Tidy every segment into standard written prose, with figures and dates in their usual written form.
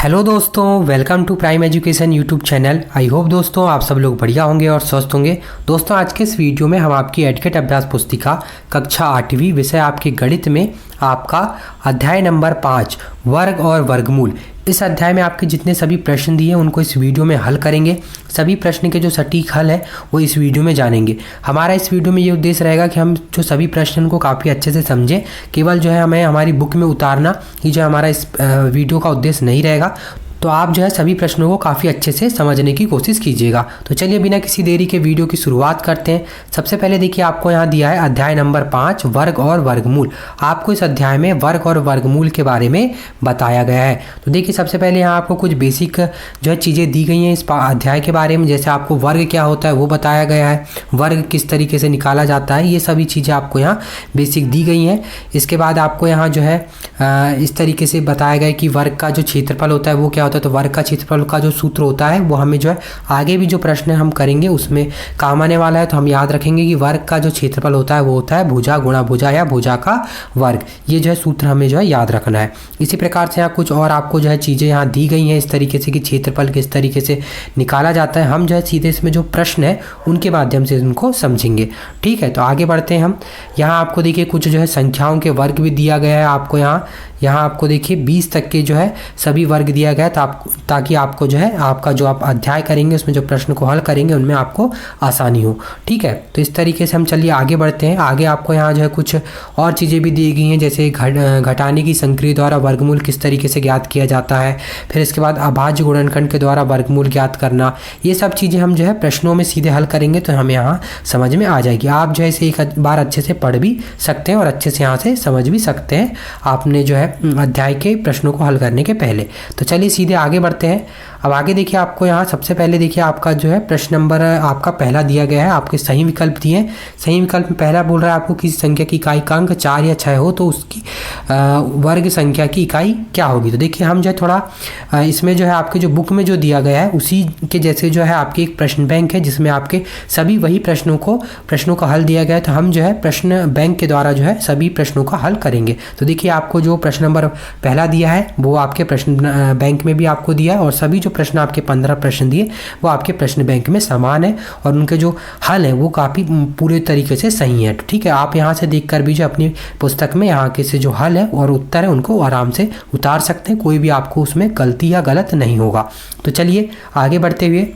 Hello दोस्तों, welcome to Prime Education YouTube channel. I hope दोस्तों आप सब लोग बढ़िया होंगे और स्वस्थ होंगे। दोस्तों आज के इस वीडियो में हम आपकी एडकेट अभ्यास पुस्तिका कक्षा 8वीं विषय आपके गणित में आपका अध्याय नंबर 5 वर्ग और वर्गमूल, इस अध्याय में आपके जितने सभी प्रश्न दिए उनको इस वीडियो में हल करेंगे। सभी प्रश्न के जो सटीक हल है वो इस वीडियो में जानेंगे। हमारा इस वीडियो में ये उद्देश्य रहेगा कि हम जो सभी प्रश्न को काफ़ी अच्छे से समझें। केवल जो है हमें हमारी बुक में उतारना ही जो हमारा इस वीडियो का उद्देश्य नहीं रहेगा। तो आप जो है सभी प्रश्नों को काफ़ी अच्छे से समझने की कोशिश कीजिएगा। तो चलिए बिना किसी देरी के वीडियो की शुरुआत करते हैं। सबसे पहले देखिए आपको यहाँ दिया है अध्याय नंबर 5 वर्ग और वर्गमूल। आपको इस अध्याय में वर्ग और वर्गमूल के बारे में बताया गया है। तो देखिए सबसे पहले यहाँ आपको कुछ बेसिक जो है चीज़ें दी गई हैं इस अध्याय के बारे में। जैसे आपको वर्ग क्या होता है वो बताया गया है, वर्ग किस तरीके से निकाला जाता है, ये सभी चीज़ें आपको यहाँ बेसिक दी गई हैं। इसके बाद आपको यहाँ जो है इस तरीके से बताया गया कि वर्ग का जो क्षेत्रफल होता है वो क्या होता है। तो वर्ग का क्षेत्रफल का जो सूत्र होता है वो हमें जो है आगे भी जो प्रश्न हम करेंगे उसमें काम आने वाला है। तो हम याद रखेंगे कि वर्ग का जो क्षेत्रफल होता है वो होता है भुजा गुणा भुजा या भुजा का वर्ग। ये जो है सूत्र हमें जो है याद रखना है। इसी प्रकार से यहाँ कुछ और आपको जो है चीज़ें यहाँ दी गई हैं इस तरीके से कि क्षेत्रफल किस तरीके से निकाला जाता है। हम जो है सीधे इसमें जो प्रश्न है उनके माध्यम से उनको समझेंगे। ठीक है, तो आगे बढ़ते हैं हम। यहाँ आपको देखिए कुछ जो है संख्याओं के वर्ग भी दिया गया है आपको। यहाँ आपको देखिए 20 तक के जो है सभी वर्ग दिया गया है ताकि आपको जो है आपका जो आप अध्याय करेंगे उसमें जो प्रश्न को हल करेंगे उनमें आपको आसानी हो। ठीक है, तो इस तरीके से हम चलिए आगे बढ़ते हैं। आगे आपको यहाँ जो है कुछ और चीज़ें भी दी गई हैं, जैसे घटाने की संक्रिया द्वारा वर्गमूल किस तरीके से ज्ञात किया जाता है। फिर इसके बाद अभाज्य गुणनखंड के द्वारा वर्गमूल ज्ञात करना। ये सब चीज़ें हम जो है प्रश्नों में सीधे हल करेंगे तो हमें यहाँ समझ में आ जाएगी। आप जो है इसे एक बार अच्छे से पढ़ भी सकते हैं और अच्छे से यहाँ से समझ भी सकते हैं आपने जो है अध्याय के प्रश्नों को हल करने के पहले। तो चलिए सीधे आगे बढ़ते हैं। अब आगे देखिए आपको यहाँ सबसे पहले देखिए आपका जो है प्रश्न नंबर आपका पहला दिया गया है। आपके सही विकल्प दिए हैं। सही विकल्प में पहला बोल रहा है आपको किसी संख्या की इकाई का अंक 4 या 6 हो तो उसकी वर्ग संख्या की इकाई क्या होगी। तो देखिए हम जो है थोड़ा इसमें जो है आपके जो बुक में जो दिया गया है उसी के जैसे जो है आपकी एक प्रश्न बैंक है जिसमें आपके सभी वही प्रश्नों का हल दिया गया है। तो हम जो है प्रश्न बैंक के द्वारा जो है सभी प्रश्नों का हल करेंगे। तो देखिए आपको जो प्रश्न नंबर पहला दिया है वो आपके प्रश्न बैंक में भी आपको दिया है और सभी जो प्रश्न आपके 15 प्रश्न दिए वो आपके प्रश्न बैंक में समान है और उनके जो हल है वो काफ़ी पूरे तरीके से सही है। ठीक है, आप यहाँ से देखकर भी जो अपनी पुस्तक में यहाँ के से जो हल है और उत्तर है उनको आराम से उतार सकते हैं। कोई भी आपको उसमें गलती या गलत नहीं होगा। तो चलिए आगे बढ़ते हुए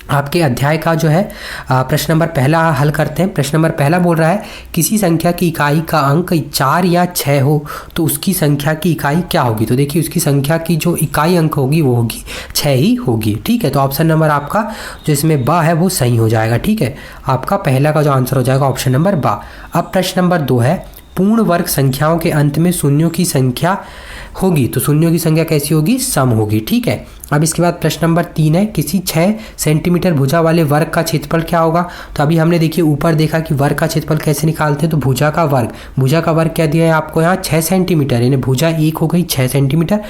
आपके अध्याय का जो है प्रश्न नंबर पहला हल करते हैं। प्रश्न नंबर पहला बोल रहा है किसी संख्या की इकाई का अंक 4 या 6 हो तो उसकी संख्या की इकाई क्या होगी। तो देखिए उसकी संख्या की जो इकाई अंक होगी वो होगी 6 ही होगी। ठीक है, तो ऑप्शन नंबर आपका जो इसमें बा है वो सही हो जाएगा। ठीक है, आपका पहला का जो आंसर हो जाएगा ऑप्शन नंबर बा। अब प्रश्न नंबर 2 है पूर्ण वर्ग संख्याओं के अंत में शून्यों की संख्या होगी तो शून्यों की संख्या कैसी होगी, सम होगी। ठीक है, अब इसके बाद प्रश्न नंबर 3 है किसी 6 सेंटीमीटर भुजा वाले वर्ग का क्षेत्रफल क्या होगा। तो अभी हमने देखिए ऊपर देखा कि वर्ग का क्षेत्रफल कैसे निकालते हैं। तो भुजा का वर्ग क्या दिया है आपको यहाँ 6 सेंटीमीटर, यानी भुजा 1 हो गई 6 सेंटीमीटर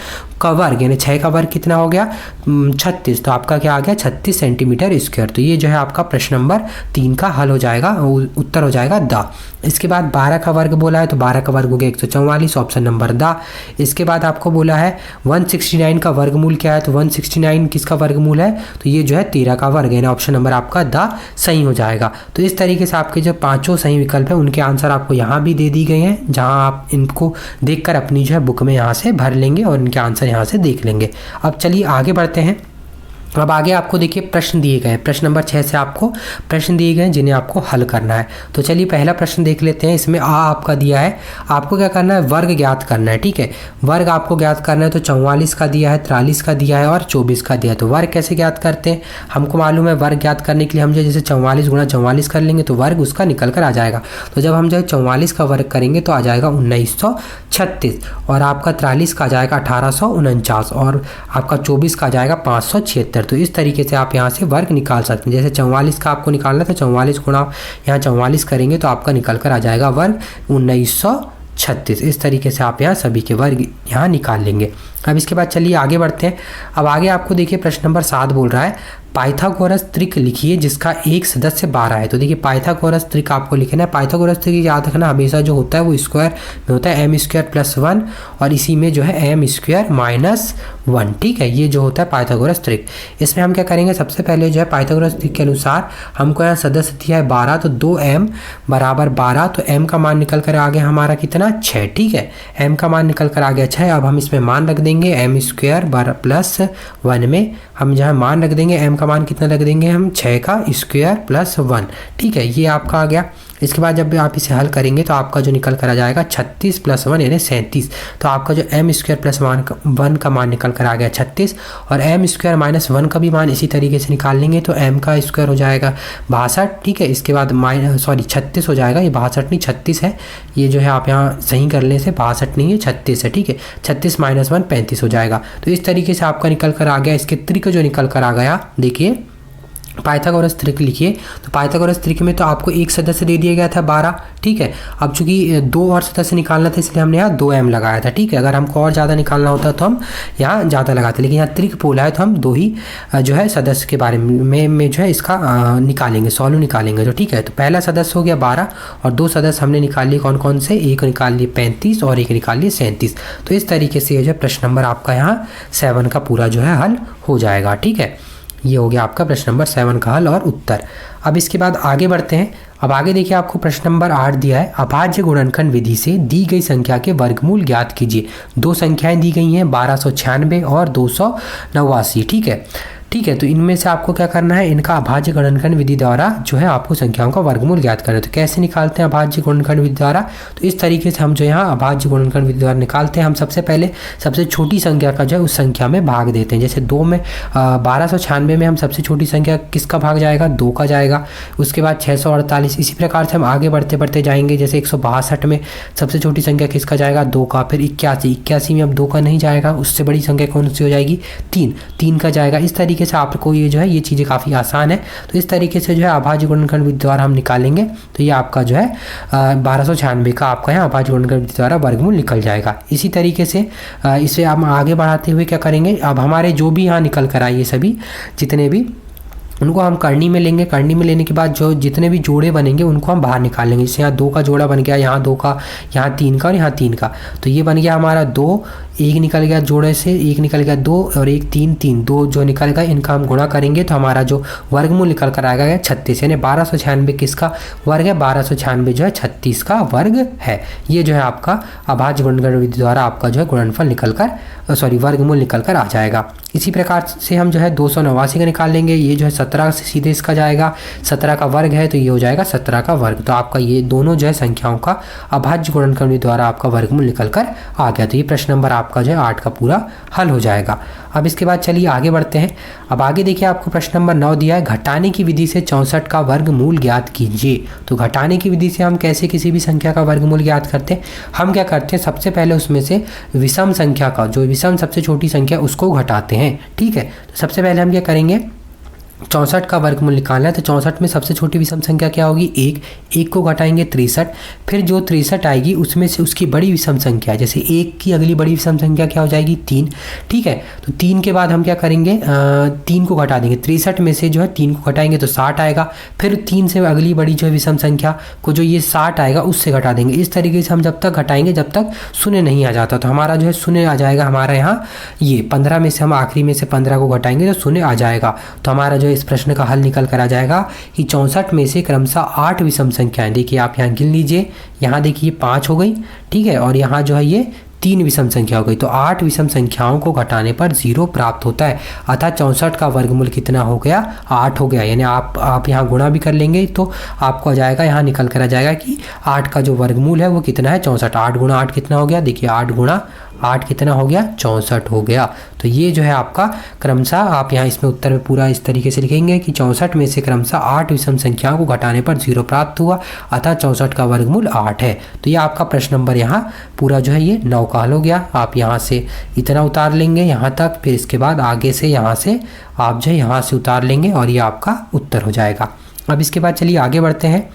का वर्ग, यानी 6 का वर्ग कितना हो गया 36। तो आपका क्या आ गया 36 सेंटीमीटर स्क्वायर। तो ये जो है आपका प्रश्न नंबर 3 का हल हो जाएगा, उत्तर हो जाएगा दा। इसके बाद 12 का वर्ग बोला है तो 12 का वर्ग हो गया 144, ऑप्शन नंबर दा। इसके बाद आपको बोला है 169 का वर्गमूल क्या है। तो 169 किसका वर्गमूल है, तो ये जो है 13 का वर्ग है ना, ऑप्शन नंबर आपका दा सही हो जाएगा। तो इस तरीके से आपके जो पांचों सही विकल्प है उनके आंसर आपको यहाँ भी दे दी गए हैं, जहाँ आप इनको देखकर अपनी जो है बुक में यहाँ से भर लेंगे और इनके आंसर यहाँ से देख लेंगे। अब चलिए आगे बढ़ते हैं। अब आगे आपको देखिए प्रश्न दिए गए हैं। प्रश्न नंबर 6 से आपको प्रश्न दिए गए हैं जिन्हें आपको हल करना है। तो चलिए पहला प्रश्न देख लेते हैं। इसमें आपका दिया है आपको क्या करना है, वर्ग ज्ञात करना है। ठीक है, वर्ग आपको ज्ञात करना है। तो 44 का दिया है, 43 का दिया है और 24 का दिया है। तो वर्ग कैसे ज्ञात करते हैं, हमको मालूम है वर्ग ज्ञात करने के लिए हम जो जैसे 44 गुणा 44 कर लेंगे तो वर्ग उसका निकल कर आ जाएगा। तो जब हम जो 44 का वर्ग करेंगे तो आ जाएगा 1936 और आपका 43 का आ जाएगा 1849 और आपका 24 का आ जाएगा 576। तो इस तरीके से आप यहाँ से वर्ग निकाल सकते हैं। जैसे 44 का आपको निकालना है तो 44 गुणा यहाँ 44 करेंगे तो आपका निकल कर आ जाएगा वर्ग 1936। इस तरीके से आप यहाँ सभी के वर्ग यहाँ निकाल लेंगे। अब इसके बाद चलिए आगे बढ़ते हैं। अब आगे आपको देखिए प्रश्न नंबर 7 बोल रहा है पाइथागोरस त्रिक लिखिए जिसका एक सदस्य 12 है। तो देखिए पाइथागोरस त्रिक आपको लिखना है। पाइथागोरस त्रिक याद रखना हमेशा जो होता है वो स्क्वायर में होता है, एम स्क्वायर प्लस 1 और इसी में जो है एम स्क्वायर माइनस 1। ठीक है, ये जो होता है पाइथागोरस त्रिक। इसमें हम क्या करेंगे, सबसे पहले जो है पाइथागोरस त्रिक के अनुसार हमको यहाँ सदस्य दिया है 12, तो 2m बराबर 12, तो m का मान निकल कर आ गया हमारा कितना 6। ठीक है, m का मान निकल कर आ गया 6। अब हम इसमें मान रख देंगे एम स्क्वायर प्लस 1 में हम जहाँ मान रख देंगे m का मान कितना रख देंगे हम 6 का स्क्वायर प्लस 1। ठीक है, ये आपका आ गया। इसके बाद जब आप इसे हल करेंगे तो आपका जो निकल कर आ जाएगा 36 प्लस 1 यानी 37। तो आपका जो एम स्क्वायर प्लस 1 का मान निकल कर आ गया 36 और एम स्क्वायर माइनस 1 का भी मान इसी तरीके से निकाल लेंगे तो एम का स्क्वायर हो जाएगा 62। ठीक है, इसके बाद 36 हो जाएगा, ये 62 नहीं 36 है, ये जो है आप यहाँ सही कर लें से 62 नहीं है 36 है। ठीक है, 36 माइनस 1 35 हो जाएगा। तो इस तरीके से आपका निकल कर आ गया। इसके त्रिक जो निकल कर आ गया, देखिए पाइथागोरस त्रिक लिखिए। तो पाइथागोरस त्रिक में तो आपको एक सदस्य दे दिया गया था 12। ठीक है, अब चूंकि 2 और सदस्य निकालना था इसलिए हमने यहाँ 2m लगाया था। ठीक है, अगर हमको और ज़्यादा निकालना होता तो हम यहाँ ज़्यादा लगाते, लेकिन यहाँ त्रिक बोला है तो हम 2 ही जो है सदस्य के बारे में जो है इसका निकालेंगे, सॉल्व निकालेंगे। तो ठीक है, तो पहला सदस्य हो गया 12 और 2 सदस्य हमने निकाल लिए कौन कौन से, एक निकाल लिए 35 और एक निकाल लिए 37। तो इस तरीके से जो है प्रश्न नंबर आपका यहाँ 7 का पूरा जो है हल हो जाएगा। ठीक है, ये हो गया आपका प्रश्न नंबर 7 का हल और उत्तर। अब इसके बाद आगे बढ़ते हैं। अब आगे देखिए आपको प्रश्न नंबर 8 दिया है अभाज्य गुणनखंड विधि से दी गई संख्या के वर्गमूल ज्ञात कीजिए। 2 संख्याएं दी गई हैं 1296 और 289। ठीक है, तो इनमें से आपको क्या करना है, इनका अभाज्य गुणनखंड विधि द्वारा जो है आपको संख्याओं का वर्गमूल ज्ञात करना है। तो कैसे निकालते हैं अभाज्य गुणनखंड विधि द्वारा, तो इस तरीके से हम जो यहाँ अभाज्य गुणनखंड विधि द्वारा निकालते हैं। हम सबसे पहले सबसे छोटी संख्या का जो है उस संख्या में भाग देते हैं। जैसे 2 में 1296 में हम सबसे छोटी संख्या किसका भाग जाएगा, 2 का जाएगा। उसके बाद 648, इसी प्रकार से हम आगे बढ़ते बढ़ते जाएंगे। जैसे 162 में सबसे छोटी संख्या किसका जाएगा, 2 का। फिर 81 में अब 2 का नहीं जाएगा, उससे बड़ी संख्या कौन सी हो जाएगी, 3 का जाएगा। इस तरीके से आपको ये जो है ये चीज़ें काफ़ी आसान है। तो इस तरीके से जो है अभाज्य गुणनखंड विधि द्वारा हम निकालेंगे तो ये आपका जो है 1296 का आपका यहाँ अभाज्य गुणनखंड विधि द्वारा वर्गमूल निकल जाएगा। इसी तरीके से इसे हम आगे बढ़ाते हुए क्या करेंगे, अब हमारे जो भी यहाँ निकल कर आए ये सभी जितने भी, उनको हम करनी में लेंगे। करनी में लेने के बाद जो जितने भी जोड़े बनेंगे उनको हम बाहर निकाल लेंगे। जैसे यहाँ 2 का जोड़ा बन गया, यहाँ 2 का, यहाँ 3 का और यहाँ 3 का। तो ये बन गया हमारा 2, एक निकल गया जोड़े से, एक निकल गया 2 और एक 3, 2 जो निकल गया, इनका हम गुणा करेंगे तो हमारा जो वर्गमूल निकल कर आएगा 36। यानी 1296 किसका वर्ग है, 1296 जो है 36 का वर्ग है। ये जो है आपका अभाज्य गुणनखंड विधि द्वारा आपका जो है गुणनफल निकल कर वर्गमूल निकल कर आ जाएगा। इसी प्रकार से हम जो है 289 का निकाल लेंगे। ये जो है 17 से सीधे इसका जाएगा, 17 का वर्ग है तो ये हो जाएगा 17 का वर्ग। तो आपका ये दोनों जो है संख्याओं का अभाज्य गुणनखंड विधि द्वारा आपका वर्गमूल निकल कर आ गया। तो ये प्रश्न नंबर आपका जो है 8 का पूरा हल हो जाएगा। अब इसके बाद चलिए आगे बढ़ते हैं। अब आगे देखिए आपको प्रश्न नंबर 9 दिया है घटाने की विधि से 64 का वर्गमूल ज्ञात कीजिए। तो घटाने की विधि से हम कैसे किसी भी संख्या का वर्गमूल ज्ञात करते हैं, हम क्या करते हैं, सबसे पहले उसमें से विषम संख्या का, जो विषम सबसे छोटी संख्या उसको घटाते हैं। ठीक है, तो सबसे पहले हम क्या करेंगे, 64 का वर्गमूल निकालना है। तो 64 में सबसे छोटी विषम संख्या क्या होगी, 1 को घटाएंगे 63। फिर जो 63 आएगी उसमें से उसकी बड़ी विषम संख्या, जैसे 1 की अगली बड़ी विषम संख्या क्या हो जाएगी, 3। ठीक है, तो 3 के बाद हम क्या करेंगे, 3 को घटा देंगे। 63 में से जो है 3 को घटाएंगे तो 60 आएगा। फिर 3 से अगली बड़ी जो है विषम संख्या को जो ये 60 आएगा उससे घटा देंगे। इस तरीके से हम जब तक घटाएंगे जब तक शून्य नहीं आ जाता। तो हमारा जो है शून्य आ जाएगा हमारा यहाँ, ये 15 में से हम आखिरी में से 15 को घटाएंगे तो शून्य आ जाएगा। तो हमारा जो इस प्रश्न का हल निकल कर आ जाएगा कि 64 में से क्रमशः 8 विषम संख्याएं, देखिए आप यहाँ गिन लीजिए, यहाँ देखिए 5 हो गई। ठीक है, और यहाँ जो है ये 3 विषम संख्या हो गई। तो 8 विषम संख्याओं को घटाने पर 0 प्राप्त होता है। अतः 64 का वर्गमूल कितना हो गया, 8 हो गया। यानी आप यहाँ गुणा भी कर लेंगे तो आपको आ जाएगा, यहाँ निकल कर आ जाएगा कि 8 का जो वर्गमूल है वो कितना है, 64। 8 गुणा 8 कितना हो गया, देखिए 8 गुणा 8 कितना हो गया, 64 हो गया। तो ये जो है आपका क्रमशः आप यहाँ इसमें उत्तर में पूरा इस तरीके से लिखेंगे कि 64 में से क्रमशः 8 विषम संख्याओं को घटाने पर 0 प्राप्त हुआ, अतः 64 का वर्गमूल 8 है। तो ये आपका प्रश्न नंबर यहाँ पूरा जो है ये 9 का हल हो गया। आप यहाँ से इतना उतार लेंगे यहाँ तक, फिर इसके बाद आगे से यहाँ से आप जो है यहाँ से उतार लेंगे और ये आपका उत्तर हो जाएगा। अब इसके बाद चलिए आगे बढ़ते हैं।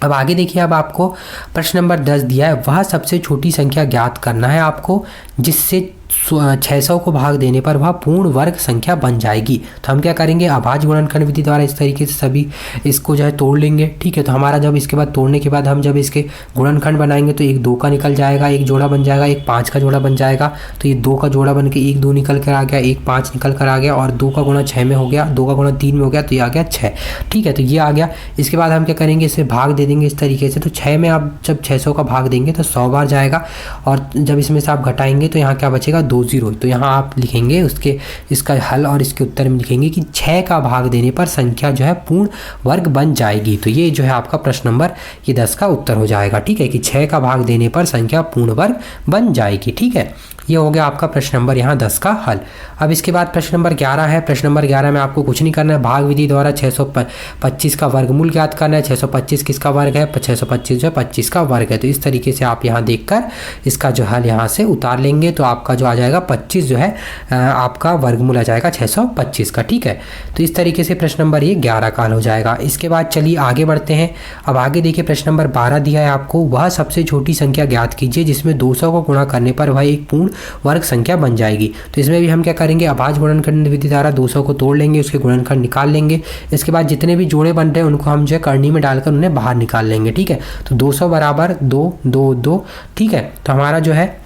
अब आगे देखिए, अब आपको प्रश्न नंबर 10 दिया है, वह सबसे छोटी संख्या ज्ञात करना है आपको जिससे 600 को भाग देने पर वह पूर्ण वर्ग संख्या बन जाएगी। तो हम क्या करेंगे, अभाज्य गुणनखंड विधि द्वारा इस तरीके से सभी इसको जो है तोड़ लेंगे। ठीक है, तो हमारा जब इसके बाद तोड़ने के बाद हम जब इसके गुणनखंड बनाएंगे तो एक 2 का निकल जाएगा, एक जोड़ा बन जाएगा, एक 5 का जोड़ा बन जाएगा। तो ये 2 का जोड़ा बन के एक 2 निकल कर आ गया, एक 5 निकल कर आ गया, और 2 का गुणा 6 में हो गया, 2 का गुणा 3 में हो गया, तो ये आ गया 6। ठीक है, तो ये आ गया। इसके बाद हम क्या करेंगे, इसे भाग दे देंगे इस तरीके से। तो 6 में आप जब 600 का भाग देंगे तो 100 बार जाएगा, और जब इसमें से आप घटाएंगे तो यहाँ क्या बचेगा, 2 0। तो यहाँ आप लिखेंगे उसके इसका हल, और इसके उत्तर में लिखेंगे कि 6 का भाग देने पर संख्या जो है पूर्ण वर्ग बन जाएगी। तो ये जो है आपका प्रश्न नंबर ये 10 का उत्तर हो जाएगा। ठीक है, कि 6 का भाग देने पर संख्या पूर्ण वर्ग बन जाएगी। ठीक है, ये हो गया आपका प्रश्न नंबर यहाँ 10 का हल। अब इसके बाद प्रश्न नंबर 11 है। प्रश्न नंबर 11 में आपको कुछ नहीं करना है, भाग विधि द्वारा 625 का वर्गमूल ज्ञात करना है। 625 किसका वर्ग है, 625 जो है 25 का वर्ग है। तो इस तरीके से आप यहाँ देखकर इसका जो हल यहाँ से उतार लेंगे तो आपका जो आ जाएगा 25 जो है आपका वर्गमूल आ जाएगा 625 का। ठीक है, तो इस तरीके से प्रश्न नंबर ये 11 का हल हो जाएगा। इसके बाद चलिए आगे बढ़ते हैं। अब आगे देखिए प्रश्न नंबर 12 दिया है आपको, वह सबसे छोटी संख्या ज्ञात कीजिए जिसमें 200 को गुणा करने पर वह एक पूर्ण वर्ग संख्या बन जाएगी। तो इसमें भी हम क्या करेंगे, अभाज्य गुणनखंड विधि द्वारा 200 को तोड़ लेंगे, उसके गुणनखंड निकाल लेंगे। इसके बाद जितने भी जोड़े बन रहे हैं उनको हम जो है करनी में डालकर उन्हें बाहर निकाल लेंगे। ठीक है, तो 200 बराबर 2 2 2। ठीक है, तो हमारा जो है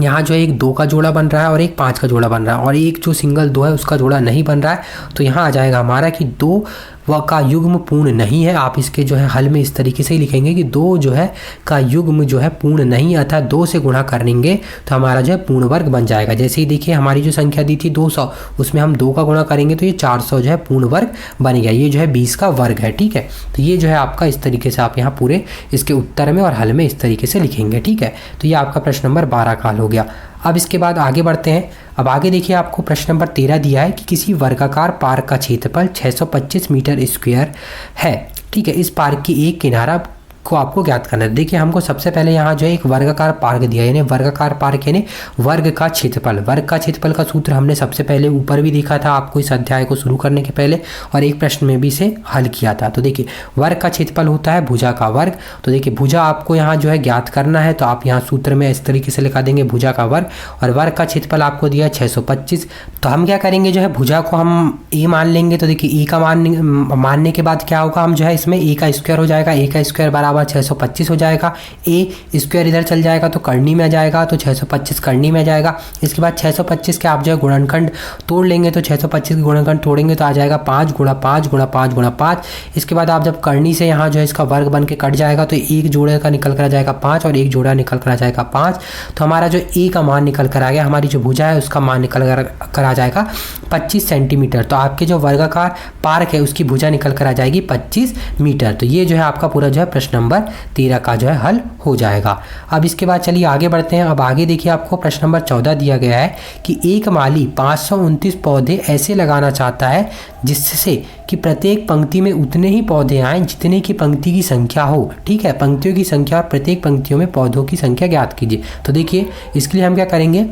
यहाँ जो है एक 2 का जोड़ा बन रहा है और एक 5 का जोड़ा बन रहा है, और एक जो सिंगल 2 है उसका जोड़ा नहीं बन रहा है। तो यहाँ आ जाएगा हमारा कि 2 का युग्म पूर्ण नहीं है। आप इसके जो है हल में इस तरीके से ही लिखेंगे कि 2 जो है का युग्म जो है पूर्ण नहीं, अर्थात 2 से गुणा करेंगे तो हमारा जो है पूर्ण वर्ग बन जाएगा। जैसे ही देखिए हमारी जो संख्या दी थी 200, उसमें हम 2 का गुणा करेंगे तो ये 400 जो है पूर्ण वर्ग बन गया। ये जो है 20 का वर्ग है। ठीक है, तो ये जो है आपका इस तरीके से आप यहाँ पूरे इसके उत्तर में और हल में इस तरीके से लिखेंगे। ठीक है, तो ये आपका प्रश्न नंबर 12 का हल हो गया। अब इसके बाद आगे बढ़ते हैं। अब आगे देखिए आपको प्रश्न नंबर 13 दिया है कि किसी वर्गाकार पार्क का क्षेत्रफल 625 मीटर स्क्वायर है। ठीक है, इस पार्क की एक किनारा को आपको ज्ञात करना है। देखिए हमको सबसे पहले यहाँ जो है एक वर्गाकार पार्क दिया है, यानी वर्गाकार पार्क यानी वर्ग का क्षेत्रफल। वर्ग का क्षेत्रफल का सूत्र हमने सबसे पहले ऊपर भी देखा था आपको इस अध्याय को शुरू करने के पहले, और एक प्रश्न में भी इसे हल किया था। तो देखिए वर्ग का क्षेत्रफल होता है भुजा का वर्ग। तो देखिए भुजा आपको यहाँ जो है ज्ञात करना है, तो आप यहाँ सूत्र में इस तरीके से लिखा देंगे भुजा का वर्ग, और वर्ग का क्षेत्रफल आपको दिया है 625। तो हम क्या करेंगे, जो है भुजा को हम ए मान लेंगे। तो देखिए ए का मानने के बाद क्या होगा, हम जो है इसमें ए का स्क्वायर हो जाएगा, ए का स्क्वायर बराबर 625 हो जाएगा। ए स्क्वायर इधर चल जाएगा तो करनी में आ जाएगा, तो 625 करनी में आ जाएगा। इसके बाद 625 के आप जो है गुणनखंड तोड़ लेंगे, तो 625 के गुणनखंड तोड़ेंगे तो आ जाएगा 5 गुणा 5 गुणा 5 गुणा 5। इसके बाद आप जब करनी से यहाँ जो है इसका वर्ग बन के कट जाएगा तो एक जोड़े का निकल कर आ जाएगा 5 और एक जोड़ा निकल कर आ जाएगा 5। तो हमारा जो ए का मान निकल कर आ गया, हमारी जो भुजा है उसका मान निकल कर आ जाएगा 25 सेंटीमीटर। तो आपके जो वर्गाकार पार्क है उसकी भुजा निकल कर आ जाएगी 25 मीटर। तो ये जो है आपका पूरा जो है प्रश्न नंबर 13 का जो है हल हो जाएगा। अब इसके बाद चलिए आगे बढ़ते हैं। अब आगे देखिए आपको प्रश्न नंबर 14 दिया गया है कि एक माली 529 पौधे ऐसे लगाना चाहता है जिससे कि प्रत्येक पंक्ति में उतने ही पौधे आएँ जितने की पंक्ति की संख्या हो। ठीक है, पंक्तियों की संख्या और प्रत्येक पंक्तियों में पौधों की संख्या ज्ञात कीजिए। तो देखिए इसके लिए हम क्या करेंगे,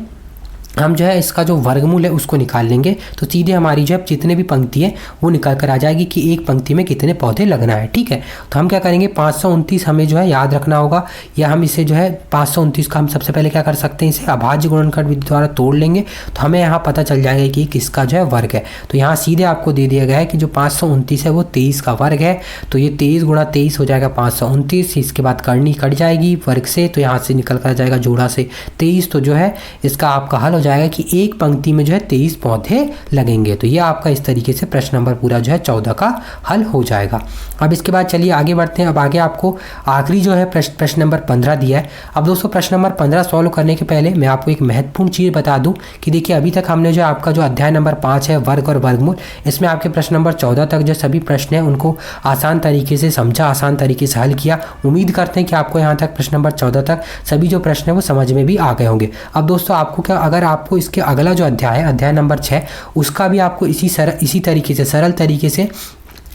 हम जो है इसका जो वर्गमूल है उसको निकाल लेंगे, तो सीधे हमारी जो है जितने भी पंक्ति है वो निकल कर आ जाएगी कि एक पंक्ति में कितने पौधे लगना है। ठीक है, तो हम क्या करेंगे 529 हमें जो है याद रखना होगा, या हम इसे जो है 529 का हम सबसे पहले क्या कर सकते हैं, इसे अभाज्य गुणनखंड विधि द्वारा तोड़ लेंगे तो हमें यहाँ पता चल जाएगा कि किसका जो है वर्ग है। तो यहाँ सीधे आपको दे दिया गया है कि जो 529 है वो 23 का वर्ग है। तो ये 23 गुणा 23 हो जाएगा 529। इसके बाद करनी कट जाएगी वर्ग से, तो यहाँ से निकल कर आ जाएगा जोड़ा से 23। तो जो है इसका आपका हल हो जाएगा कि एक पंक्ति में जो है 23 पौधे लगेंगे। तो ये आपका इस तरीके से प्रश्न नंबर पूरा जो है 14 का हल हो जाएगा। अब इसके बाद चलिए आगे बढ़ते हैं। अब आगे आपको आखिरी जो है प्रश्न नंबर 15 दिया है। अब दोस्तों प्रश्न नंबर 15 सॉल्व करने के पहले मैं आपको एक महत्वपूर्ण चीज़ बता दूं कि देखिए अभी तक हमने जो आपका जो अध्याय नंबर 5 है वर्ग और वर्गमूल, इसमें आपके प्रश्न नंबर 14 तक जो सभी प्रश्न हैं उनको आसान तरीके से समझा, आसान तरीके से हल किया। उम्मीद करते हैं कि आपको यहाँ तक प्रश्न नंबर 14 तक सभी जो प्रश्न है वो समझ में भी आ गए होंगे। अब दोस्तों आपको क्या, अगर आपको इसके अगला जो अध्याय है अध्याय नंबर 6, उसका भी आपको इसी तरीके से सरल तरीके से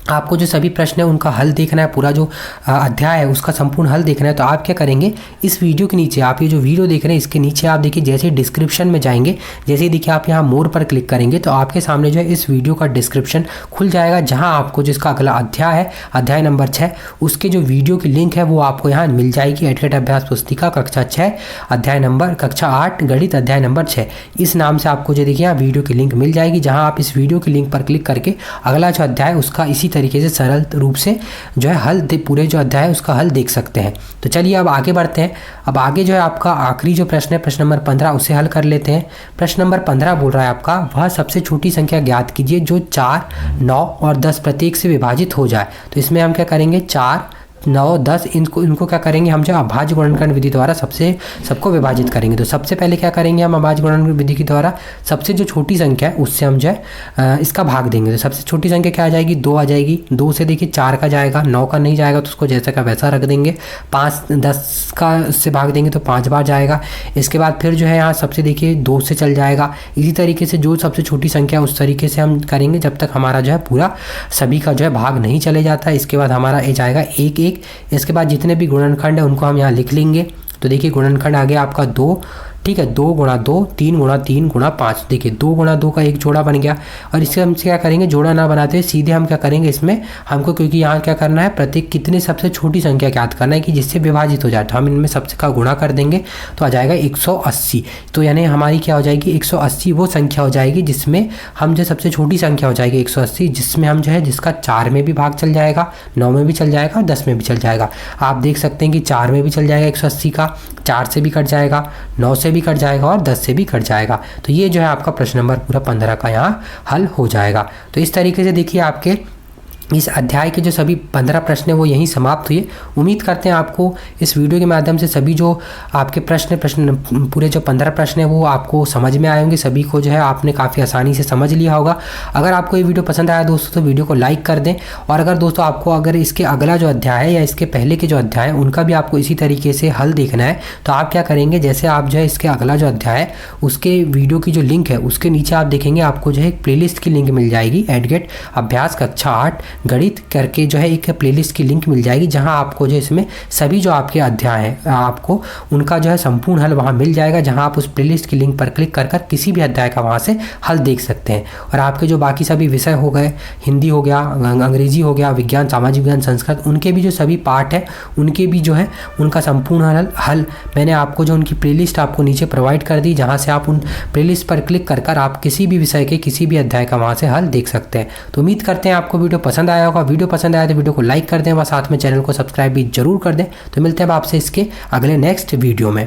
आपको जो सभी प्रश्न है उनका हल देखना है, पूरा जो अध्याय है उसका संपूर्ण हल देखना है। तो आप क्या करेंगे, इस वीडियो के नीचे, आप ये जो वीडियो देख रहे हैं इसके नीचे आप देखिए, जैसे डिस्क्रिप्शन में जाएंगे, जैसे ही देखिए आप यहाँ मोर पर क्लिक करेंगे तो आपके सामने जो है इस वीडियो का डिस्क्रिप्शन खुल जाएगा, जहाँ आपको जिसका अगला अध्याय है, अध्याय नंबर 6, उसके जो वीडियो की लिंक है वो आपको यहाँ मिल जाएगी। एडकेट अभ्यास पुस्तिका कक्षा 6 अध्याय नंबर, कक्षा 8 गणित अध्याय नंबर 6, इस नाम से आपको जो देखिए यहाँ वीडियो की लिंक मिल जाएगी, जहाँ आप इस वीडियो की लिंक पर क्लिक करके अगला जो अध्याय उसका इसी तरीके से सरल रूप से जो है हल पूरे जो अध्याय है उसका हल देख सकते हैं। तो चलिए अब आगे बढ़ते हैं। अब आगे जो है आपका आखिरी जो प्रश्न है, प्रश्न नंबर 15, उसे हल कर लेते हैं। प्रश्न नंबर 15 बोल रहा है आपका, वह सबसे छोटी संख्या ज्ञात कीजिए जो 4, 9 और 10 प्रत्येक से विभाजित हो जाए। तो इसमें हम क्या करेंगे, 4, 9, 10 इनको क्या करेंगे हम, जो अभाज्य गुणनखंड विधि द्वारा सबको विभाजित करेंगे। तो सबसे पहले क्या करेंगे हम, अभाज्य गुणनखंड विधि के द्वारा सबसे जो छोटी संख्या है उससे हम जो है इसका भाग देंगे। तो सबसे छोटी संख्या क्या आ जाएगी, 2 आ जाएगी। 2 से देखिए 4 का जाएगा, 9 का नहीं जाएगा तो उसको जैसा का वैसा रख देंगे। 5, 10 का से भाग देंगे तो 5 बार जाएगा। इसके बाद फिर जो है यहाँ सबसे देखिए 2 से चल जाएगा। इसी तरीके से जो सबसे छोटी संख्या उस तरीके से हम करेंगे जब तक हमारा जो है पूरा सभी का जो है भाग नहीं चले जाता। इसके बाद हमारा ये जाएगा 1, 1। इसके बाद जितने भी गुणनखंड है उनको हम यहाँ लिख लेंगे। तो देखिए गुणनखंड आ गया आपका 2, ठीक है, 2 गुणा 2, 3 गुणा 3 गुणा 5। देखिए 2 गुणा 2 का एक जोड़ा बन गया। और इससे हम क्या करेंगे, जोड़ा ना बनाते सीधे हम क्या करेंगे इसमें हमको, क्योंकि यहाँ क्या करना है, प्रत्येक कितने सबसे छोटी संख्या ज्ञात करना है कि जिससे विभाजित हो जाए। तो हम इनमें सबसे का गुणा कर देंगे तो आ जाएगा 180। तो यानी हमारी क्या हो जाएगी, 180 वो संख्या हो जाएगी जिसमें हम जो सबसे छोटी संख्या हो जाएगी 180, जिसमें हम जो है जिसका 4 में भी भाग चल जाएगा, 9 में भी चल जाएगा, 10 में भी चल जाएगा। आप देख सकते हैं कि 4 में भी चल जाएगा 180 का, 4 से भी कट जाएगा, 9 से भी कट जाएगा और 10 से भी कट जाएगा। तो ये जो है आपका प्रश्न नंबर पूरा 15 का यहाँ हल हो जाएगा। तो इस तरीके से देखिए आपके इस अध्याय के जो सभी 15 प्रश्न हैं वो यहीं समाप्त हुए। उम्मीद करते हैं आपको इस वीडियो के माध्यम से सभी जो आपके प्रश्न पूरे जो 15 प्रश्न हैं वो आपको समझ में आए होंगे। सभी को जो है आपने काफ़ी आसानी से समझ लिया होगा। अगर आपको ये वीडियो पसंद आया दोस्तों तो वीडियो को लाइक कर दें। और अगर दोस्तों आपको अगर इसके अगला जो अध्याय है या इसके पहले के जो अध्याय है उनका भी आपको इसी तरीके से हल देखना है तो आप क्या करेंगे, जैसे आप जो है इसके अगला जो अध्याय है उसके वीडियो की जो लिंक है उसके नीचे आप देखेंगे आपको जो है एक प्लेलिस्ट की लिंक मिल जाएगी। एडकेट अभ्यास कक्षा 8 गणित करके जो है एक प्लेलिस्ट की लिंक मिल जाएगी, जहां आपको जो इसमें सभी जो आपके अध्याय हैं आपको उनका जो है संपूर्ण हल वहां मिल जाएगा, जहां आप उस प्लेलिस्ट की लिंक पर क्लिक कर किसी भी अध्याय का वहां से हल देख सकते हैं। और आपके जो बाकी सभी विषय हो गए, हिंदी हो गया, अंग्रेजी हो गया, विज्ञान, सामाजिक विज्ञान, संस्कृत, उनके भी जो सभी पार्ट है उनके भी जो है उनका संपूर्ण हल मैंने आपको जो उनकी प्लेलिस्ट आपको नीचे प्रोवाइड कर दी, जहाँ से आप उन प्लेलिस्ट पर क्लिक कर आप किसी भी विषय के किसी भी अध्याय का वहाँ से हल देख सकते हैं। तो उम्मीद करते हैं आपको वीडियो पसंद आया होगा। वीडियो पसंद आया तो वीडियो को लाइक कर दें और साथ में चैनल को सब्सक्राइब भी जरूर कर दें। तो मिलते हैं आपसे इसके अगले नेक्स्ट वीडियो में।